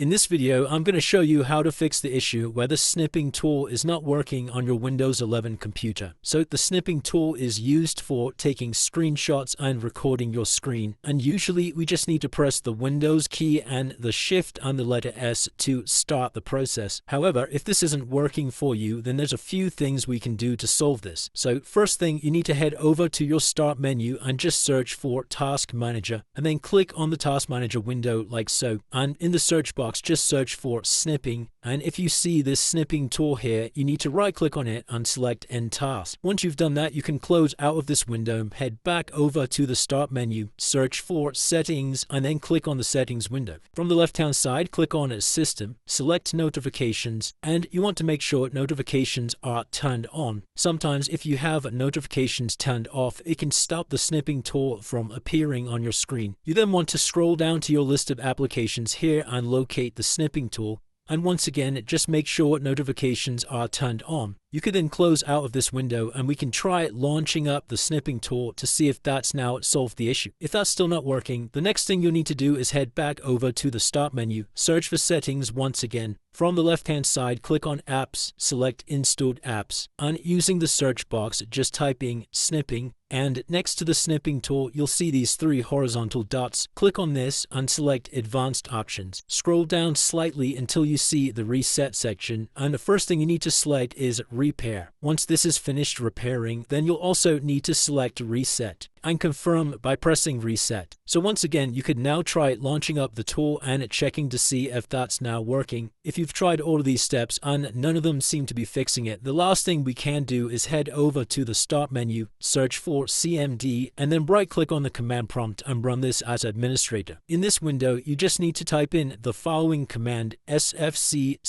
In this video, I'm going to show you how to fix the issue where the snipping tool is not working on your Windows 11 computer. So the snipping tool is used for taking screenshots and recording your screen. And usually we just need to press the Windows key and the Shift and the letter S to start the process. However, if this isn't working for you, then there's a few things we can do to solve this. So first thing, you need to head over to your Start menu and just search for Task Manager, and then click on the Task Manager window like so. And in the search box, just search for snipping, and if you see this snipping tool here, you need to right click on it and select End Task. Once you've done that, you can close out of this window, head back over to the Start menu, search for Settings, and then click on the Settings window. From the left hand side, click on System, select Notifications, and you want to make sure notifications are turned on. Sometimes if you have notifications turned off, it can stop the snipping tool from appearing on your screen. You then want to scroll down to your list of applications here and locate the snipping tool, and once again just make sure notifications are turned on. You could then close out of this window and we can try launching up the snipping tool to see if that's now solved the issue. If that's still not working, the next thing you'll need to do is head back over to the Start menu, search for Settings once again. From the left hand side, click on Apps, select Installed Apps, and using the search box, just type in snipping, and next to the snipping tool, you'll see these three horizontal dots. Click on this and select Advanced Options. Scroll down slightly until you see the Reset section, and the first thing you need to select is Repair. Once this is finished repairing, then you'll also need to select Reset and confirm by pressing Reset. So once again, you could now try launching up the tool and checking to see if that's now working. If you've tried all of these steps and none of them seem to be fixing it, the last thing we can do is head over to the Start menu, search for CMD, and then right click on the command prompt and run this as administrator. In this window, you just need to type in the following command, sfc/scan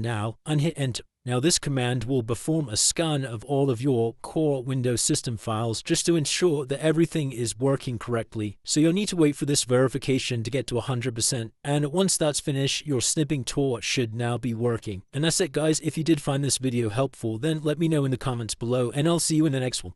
now, and hit enter. Now this command will perform a scan of all of your core Windows system files just to ensure that everything is working correctly. So you'll need to wait for this verification to get to 100%. And once that's finished, your snipping tool should now be working. And that's it guys. If you did find this video helpful, then let me know in the comments below and I'll see you in the next one.